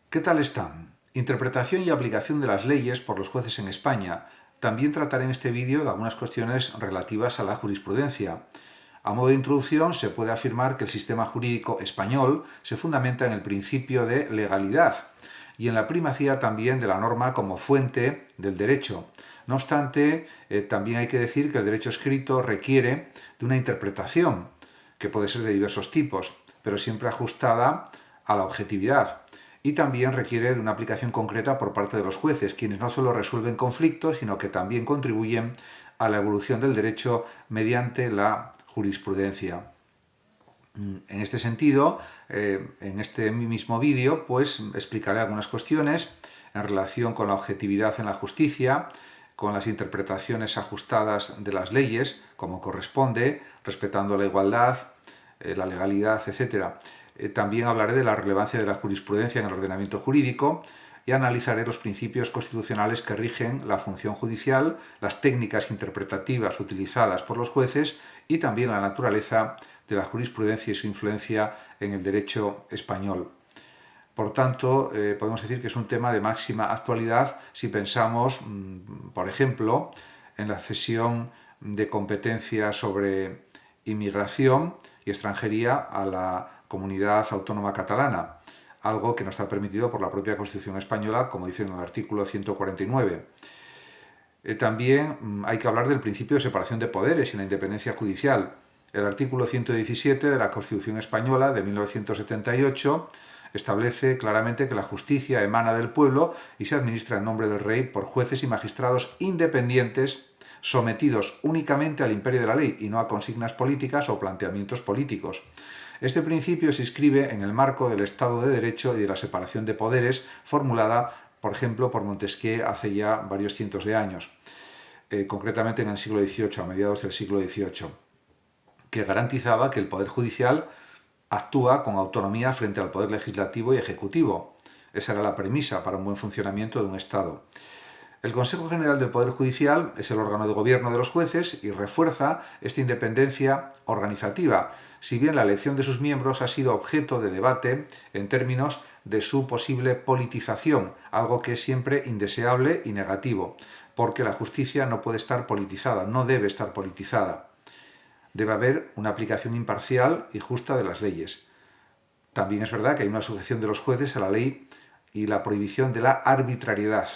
¿Qué tal están? Interpretación y aplicación de las leyes por los jueces en España. También trataré en este vídeo de algunas cuestiones relativas a la jurisprudencia. A modo de introducción, se puede afirmar que el sistema jurídico español se fundamenta en el principio de legalidad y en la primacía también de la norma como fuente del derecho. No obstante, también hay que decir que el derecho escrito requiere de una interpretación, que puede ser de diversos tipos, pero siempre ajustada a la objetividad. Y también requiere de una aplicación concreta por parte de los jueces, quienes no solo resuelven conflictos, sino que también contribuyen a la evolución del derecho mediante la jurisprudencia. En este sentido, en este mismo vídeo, pues explicaré algunas cuestiones en relación con la objetividad en la justicia, con las interpretaciones ajustadas de las leyes, como corresponde, respetando la igualdad, la legalidad, etc. También hablaré de la relevancia de la jurisprudencia en el ordenamiento jurídico y analizaré los principios constitucionales que rigen la función judicial, las técnicas interpretativas utilizadas por los jueces y también la naturaleza de la jurisprudencia y su influencia en el derecho español. Por tanto, podemos decir que es un tema de máxima actualidad si pensamos, por ejemplo, en la cesión de competencias sobre inmigración y extranjería a la comunidad autónoma catalana, algo que no está permitido por la propia Constitución española, como dice en el artículo 149. También hay que hablar del principio de separación de poderes y la independencia judicial. El artículo 117 de la Constitución española de 1978 establece claramente que la justicia emana del pueblo y se administra en nombre del rey por jueces y magistrados independientes sometidos únicamente al imperio de la ley y no a consignas políticas o planteamientos políticos. Este principio se inscribe en el marco del Estado de Derecho y de la separación de poderes formulada, por ejemplo, por Montesquieu hace ya varios cientos de años, concretamente en el siglo XVIII, a mediados del siglo XVIII, que garantizaba que el Poder Judicial actúa con autonomía frente al Poder Legislativo y Ejecutivo. Esa era la premisa para un buen funcionamiento de un Estado. El Consejo General del Poder Judicial es el órgano de gobierno de los jueces y refuerza esta independencia organizativa, si bien la elección de sus miembros ha sido objeto de debate en términos de su posible politización, algo que es siempre indeseable y negativo, porque la justicia no puede estar politizada, no debe estar politizada. Debe haber una aplicación imparcial y justa de las leyes. También es verdad que hay una sujeción de los jueces a la ley y la prohibición de la arbitrariedad.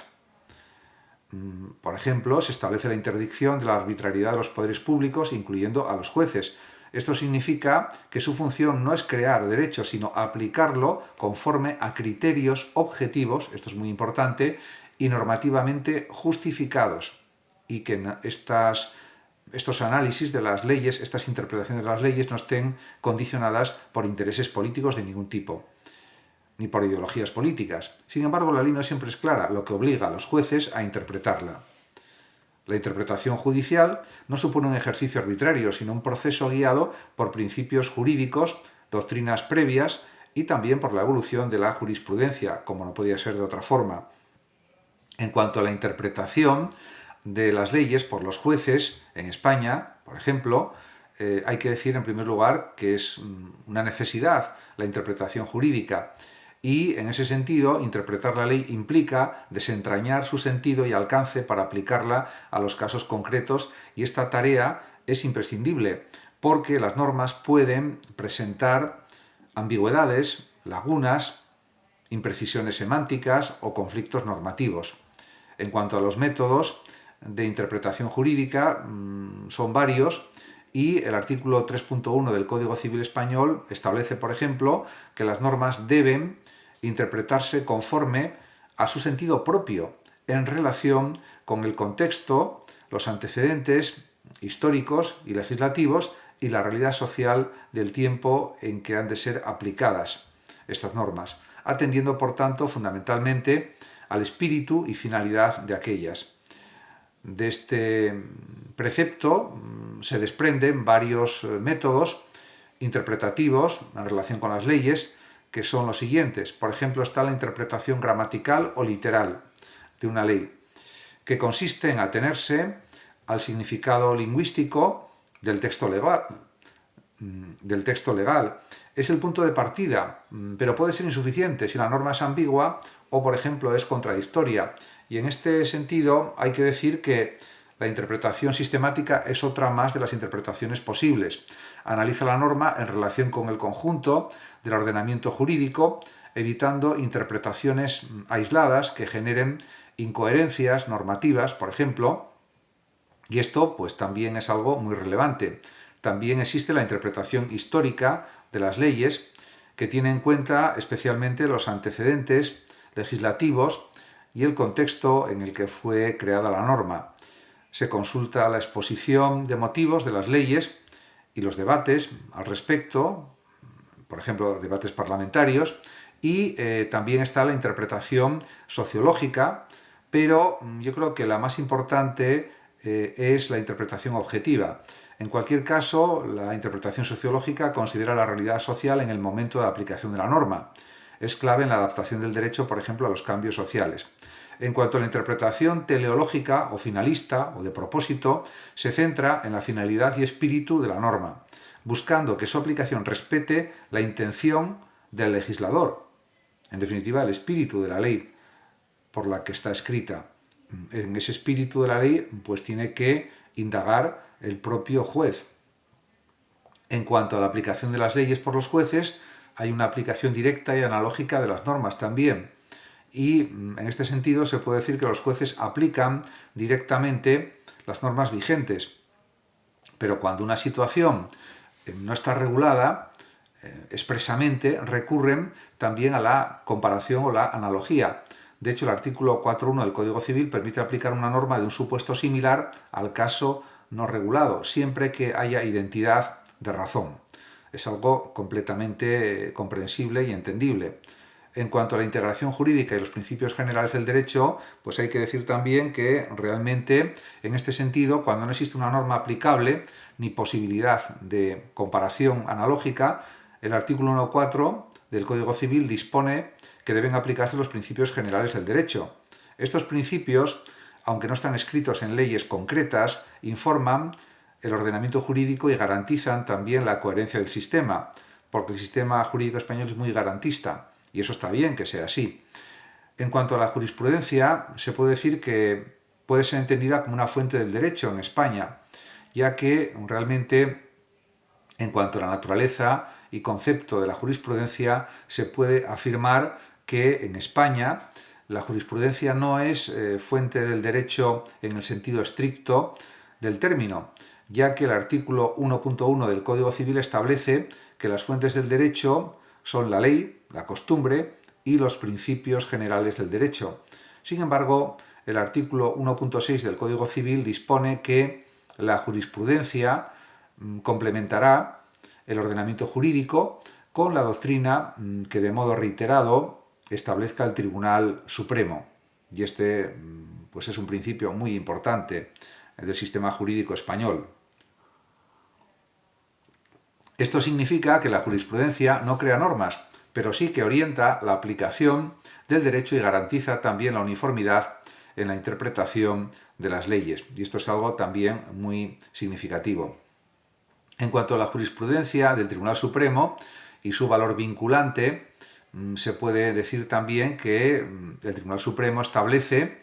Por ejemplo, se establece la interdicción de la arbitrariedad de los poderes públicos, incluyendo a los jueces. Esto significa que su función no es crear derecho, sino aplicarlo conforme a criterios objetivos, esto es muy importante, y normativamente justificados, y que estos análisis de las leyes, estas interpretaciones de las leyes, no estén condicionadas por intereses políticos de ningún tipo, ni por ideologías políticas. Sin embargo, la ley no siempre es clara, lo que obliga a los jueces a interpretarla. La interpretación judicial no supone un ejercicio arbitrario, sino un proceso guiado por principios jurídicos, doctrinas previas y también por la evolución de la jurisprudencia, como no podía ser de otra forma. En cuanto a la interpretación de las leyes por los jueces en España, por ejemplo, hay que decir en primer lugar que es una necesidad la interpretación jurídica y en ese sentido interpretar la ley implica desentrañar su sentido y alcance para aplicarla a los casos concretos y esta tarea es imprescindible porque las normas pueden presentar ambigüedades, lagunas, imprecisiones semánticas o conflictos normativos. En cuanto a los métodos de interpretación jurídica, son varios y el artículo 3.1 del Código Civil Español establece, por ejemplo, que las normas deben interpretarse conforme a su sentido propio en relación con el contexto, los antecedentes históricos y legislativos y la realidad social del tiempo en que han de ser aplicadas estas normas, atendiendo, por tanto, fundamentalmente al espíritu y finalidad de aquellas. De este precepto se desprenden varios métodos interpretativos en relación con las leyes, que son los siguientes. Por ejemplo, está la interpretación gramatical o literal de una ley, que consiste en atenerse al significado lingüístico del texto legal, Es el punto de partida, pero puede ser insuficiente si la norma es ambigua o, por ejemplo, es contradictoria. Y en este sentido hay que decir que la interpretación sistemática es otra más de las interpretaciones posibles. Analiza la norma en relación con el conjunto del ordenamiento jurídico, evitando interpretaciones aisladas que generen incoherencias normativas, por ejemplo, y esto pues también es algo muy relevante. También existe la interpretación histórica de las leyes, que tiene en cuenta especialmente los antecedentes legislativos y el contexto en el que fue creada la norma. Se consulta la exposición de motivos de las leyes y los debates al respecto, por ejemplo, debates parlamentarios, y también está la interpretación sociológica, pero yo creo que la más importante es la interpretación objetiva. En cualquier caso, la interpretación sociológica considera la realidad social en el momento de aplicación de la norma. Es clave en la adaptación del derecho, por ejemplo, a los cambios sociales. En cuanto a la interpretación teleológica o finalista o de propósito, se centra en la finalidad y espíritu de la norma, buscando que su aplicación respete la intención del legislador, en definitiva, el espíritu de la ley por la que está escrita. En ese espíritu de la ley, pues tiene que indagar el propio juez. En cuanto a la aplicación de las leyes por los jueces, hay una aplicación directa y analógica de las normas también. Y en este sentido se puede decir que los jueces aplican directamente las normas vigentes. Pero cuando una situación no está regulada, expresamente recurren también a la comparación o la analogía. De hecho, el artículo 4.1 del Código Civil permite aplicar una norma de un supuesto similar al caso no regulado, siempre que haya identidad de razón. Es algo completamente comprensible y entendible. En cuanto a la integración jurídica y los principios generales del derecho, pues hay que decir también que realmente, en este sentido, cuando no existe una norma aplicable ni posibilidad de comparación analógica, el artículo 1.4 del Código Civil dispone que deben aplicarse los principios generales del derecho. Estos principios, aunque no están escritos en leyes concretas, informan el ordenamiento jurídico y garantizan también la coherencia del sistema, porque el sistema jurídico español es muy garantista. Y eso está bien que sea así. En cuanto a la jurisprudencia, se puede decir que puede ser entendida como una fuente del derecho en España, ya que realmente, en cuanto a la naturaleza y concepto de la jurisprudencia, se puede afirmar que en España la jurisprudencia no es fuente del derecho en el sentido estricto del término, ya que el artículo 1.1 del Código Civil establece que las fuentes del derecho son la ley, la costumbre y los principios generales del derecho. Sin embargo, el artículo 1.6 del Código Civil dispone que la jurisprudencia complementará el ordenamiento jurídico con la doctrina que de modo reiterado establezca el Tribunal Supremo. Y este pues es un principio muy importante del sistema jurídico español. Esto significa que la jurisprudencia no crea normas, pero sí que orienta la aplicación del derecho y garantiza también la uniformidad en la interpretación de las leyes. Y esto es algo también muy significativo. En cuanto a la jurisprudencia del Tribunal Supremo y su valor vinculante, se puede decir también que el Tribunal Supremo establece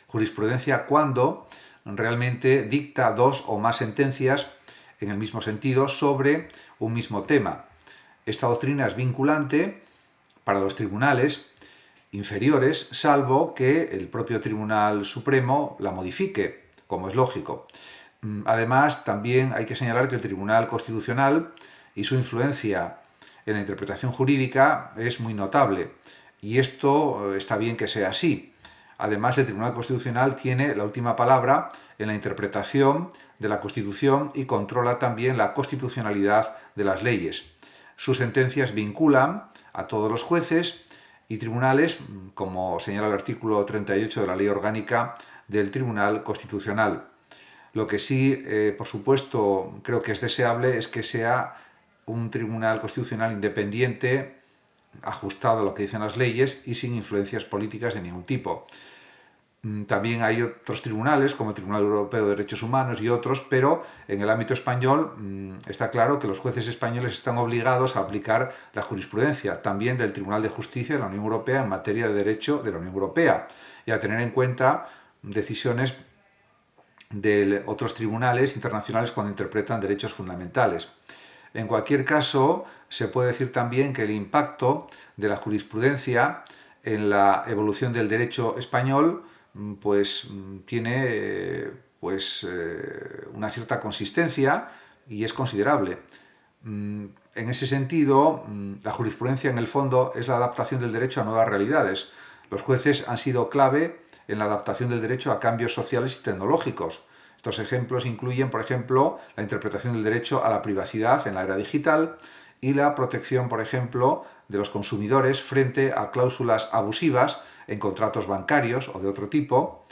jurisprudencia cuando realmente dicta dos o más sentencias en el mismo sentido sobre un mismo tema. Esta doctrina es vinculante para los tribunales inferiores, salvo que el propio Tribunal Supremo la modifique, como es lógico. Además, también hay que señalar que el Tribunal Constitucional y su influencia en la interpretación jurídica es muy notable, y esto está bien que sea así. Además, el Tribunal Constitucional tiene la última palabra en la interpretación de la Constitución y controla también la constitucionalidad de las leyes. Sus sentencias vinculan a todos los jueces y tribunales, como señala el artículo 38 de la Ley Orgánica del Tribunal Constitucional. Lo que sí, por supuesto, creo que es deseable es que sea un Tribunal Constitucional independiente, ajustado a lo que dicen las leyes y sin influencias políticas de ningún tipo. También hay otros tribunales, como el Tribunal Europeo de Derechos Humanos y otros, pero en el ámbito español está claro que los jueces españoles están obligados a aplicar la jurisprudencia también del Tribunal de Justicia de la Unión Europea en materia de derecho de la Unión Europea y a tener en cuenta decisiones de otros tribunales internacionales cuando interpretan derechos fundamentales. En cualquier caso, se puede decir también que el impacto de la jurisprudencia en la evolución del derecho español pues tiene una cierta consistencia y es considerable. En ese sentido, la jurisprudencia en el fondo es la adaptación del derecho a nuevas realidades. Los jueces han sido clave en la adaptación del derecho a cambios sociales y tecnológicos. Estos ejemplos incluyen, por ejemplo, la interpretación del derecho a la privacidad en la era digital y la protección, por ejemplo, de los consumidores frente a cláusulas abusivas en contratos bancarios o de otro tipo.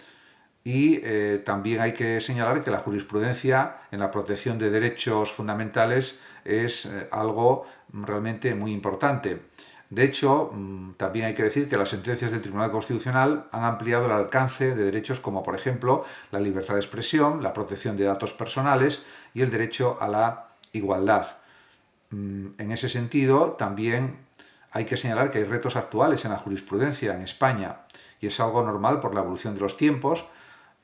Y también hay que señalar que la jurisprudencia en la protección de derechos fundamentales es algo realmente muy importante. De hecho, también hay que decir que las sentencias del Tribunal Constitucional han ampliado el alcance de derechos como, por ejemplo, la libertad de expresión, la protección de datos personales y el derecho a la igualdad. En ese sentido, también hay que señalar que hay retos actuales en la jurisprudencia en España y es algo normal por la evolución de los tiempos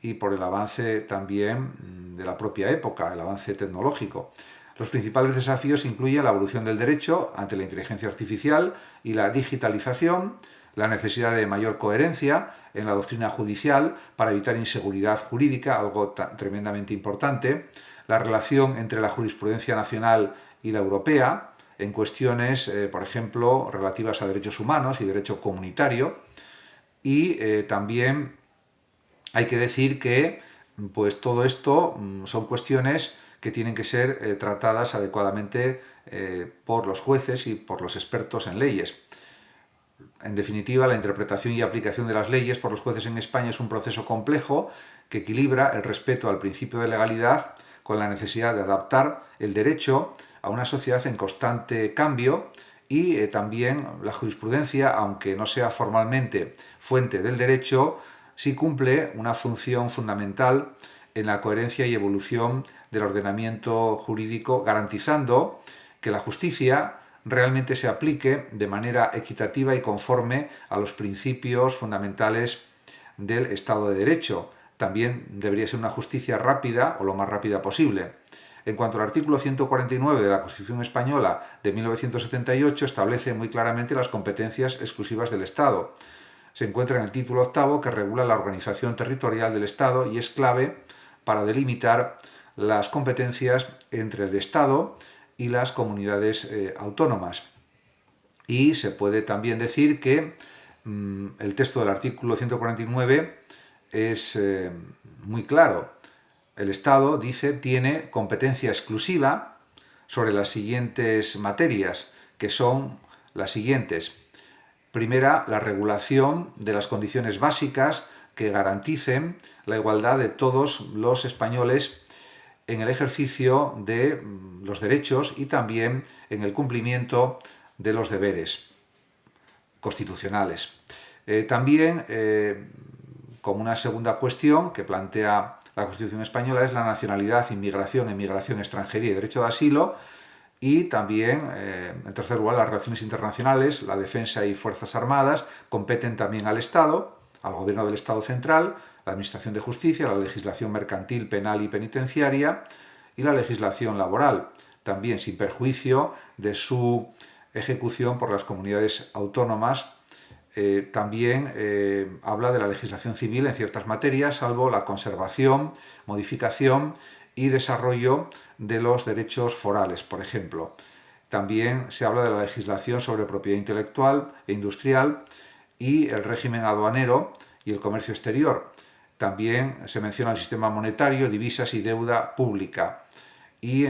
y por el avance también de la propia época, el avance tecnológico. Los principales desafíos incluyen la evolución del derecho ante la inteligencia artificial y la digitalización, la necesidad de mayor coherencia en la doctrina judicial para evitar inseguridad jurídica, algo tremendamente importante, la relación entre la jurisprudencia nacional y la europea en cuestiones, por ejemplo, relativas a derechos humanos y derecho comunitario, y también hay que decir que pues todo esto son cuestiones que tienen que ser tratadas adecuadamente por los jueces y por los expertos en leyes. En definitiva, la interpretación y aplicación de las leyes por los jueces en España es un proceso complejo que equilibra el respeto al principio de legalidad con la necesidad de adaptar el derecho a una sociedad en constante cambio y también la jurisprudencia, aunque no sea formalmente fuente del derecho, sí cumple una función fundamental en la coherencia y evolución del ordenamiento jurídico, garantizando que la justicia realmente se aplique de manera equitativa y conforme a los principios fundamentales del Estado de Derecho. También debería ser una justicia rápida o lo más rápida posible. En cuanto al artículo 149 de la Constitución Española de 1978, establece muy claramente las competencias exclusivas del Estado. Se encuentra en el título octavo, que regula la organización territorial del Estado y es clave para delimitar las competencias entre el Estado y las comunidades autónomas. Y se puede también decir que el texto del artículo 149 es muy claro. El Estado, dice, tiene competencia exclusiva sobre las siguientes materias, que son las siguientes. Primera, la regulación de las condiciones básicas que garanticen la igualdad de todos los españoles en el ejercicio de los derechos y también en el cumplimiento de los deberes constitucionales. También, como una segunda cuestión que plantea la Constitución española, es la nacionalidad, inmigración, emigración, extranjería y derecho de asilo. Y también, en tercer lugar, las relaciones internacionales, la defensa y fuerzas armadas competen también al Estado, al gobierno del Estado central, la administración de justicia, la legislación mercantil, penal y penitenciaria y la legislación laboral, también sin perjuicio de su ejecución por las comunidades autónomas. También habla de la legislación civil en ciertas materias, salvo la conservación, modificación y desarrollo de los derechos forales, por ejemplo. También se habla de la legislación sobre propiedad intelectual e industrial y el régimen aduanero y el comercio exterior. También se menciona el sistema monetario, divisas y deuda pública. Y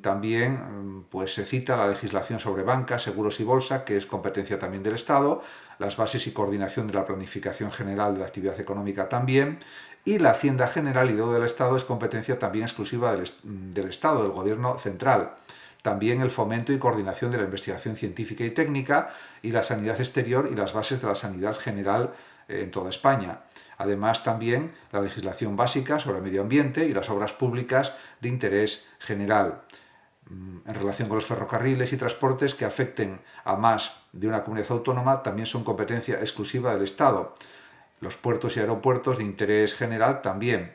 también pues, se cita la legislación sobre banca, seguros y bolsa, que es competencia también del Estado, las bases y coordinación de la planificación general de la actividad económica también, y la Hacienda General y deuda del Estado es competencia también exclusiva del Estado, del Gobierno central. También el fomento y coordinación de la investigación científica y técnica y la sanidad exterior y las bases de la sanidad general en toda España. Además, también la legislación básica sobre el medio ambiente y las obras públicas de interés general en relación con los ferrocarriles y transportes que afecten a más de una comunidad autónoma también son competencia exclusiva del Estado. Los puertos y aeropuertos de interés general también.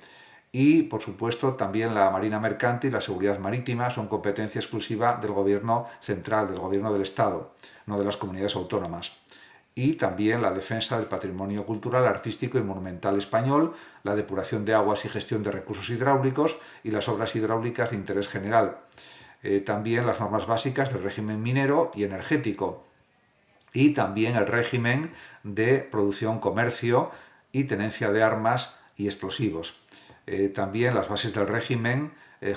Y, por supuesto, también la Marina Mercante y la seguridad marítima son competencia exclusiva del Gobierno central, del Gobierno del Estado, no de las comunidades autónomas. Y también la defensa del patrimonio cultural, artístico y monumental español, la depuración de aguas y gestión de recursos hidráulicos y las obras hidráulicas de interés general. También las normas básicas del régimen minero y energético y también el régimen de producción, comercio y tenencia de armas y explosivos. También las bases del régimen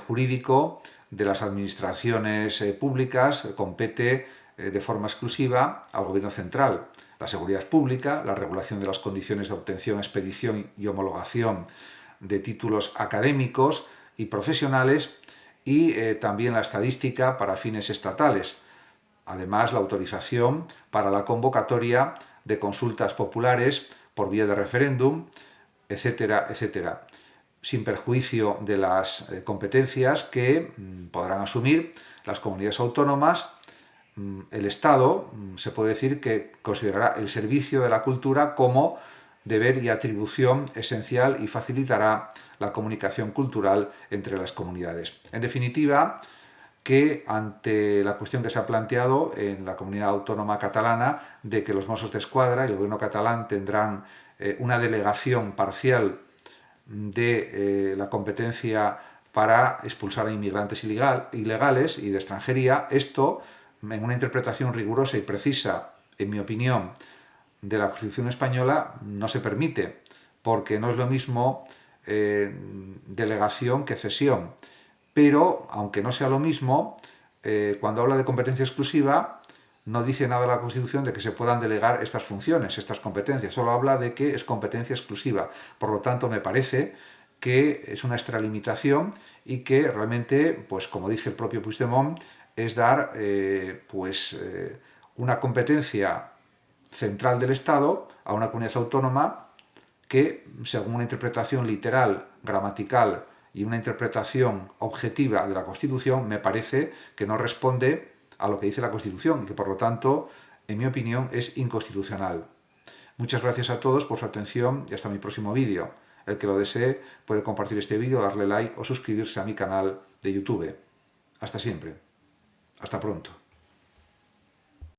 jurídico de las administraciones públicas compete de forma exclusiva al Gobierno central. La seguridad pública, la regulación de las condiciones de obtención, expedición y homologación de títulos académicos y profesionales y también la estadística para fines estatales. Además, la autorización para la convocatoria de consultas populares por vía de referéndum, etcétera, etcétera, sin perjuicio de las competencias que podrán asumir las comunidades autónomas. El Estado se puede decir que considerará el servicio de la cultura como deber y atribución esencial y facilitará la comunicación cultural entre las comunidades. En definitiva, que ante la cuestión que se ha planteado en la comunidad autónoma catalana de que los Mossos d'Esquadra y el gobierno catalán tendrán una delegación parcial de la competencia para expulsar a inmigrantes ilegales y de extranjería, esto, en una interpretación rigurosa y precisa, en mi opinión, de la Constitución española, no se permite, porque no es lo mismo delegación que cesión. Pero, aunque no sea lo mismo, cuando habla de competencia exclusiva, no dice nada la Constitución de que se puedan delegar estas funciones, estas competencias. Solo habla de que es competencia exclusiva. Por lo tanto, me parece que es una extralimitación y que realmente, pues como dice el propio Puigdemont, es dar una competencia central del Estado a una comunidad autónoma que, según una interpretación literal, gramatical y una interpretación objetiva de la Constitución, me parece que no responde a lo que dice la Constitución y que, por lo tanto, en mi opinión, es inconstitucional. Muchas gracias a todos por su atención y hasta mi próximo vídeo. El que lo desee puede compartir este vídeo, darle like o suscribirse a mi canal de YouTube. Hasta siempre. Hasta pronto.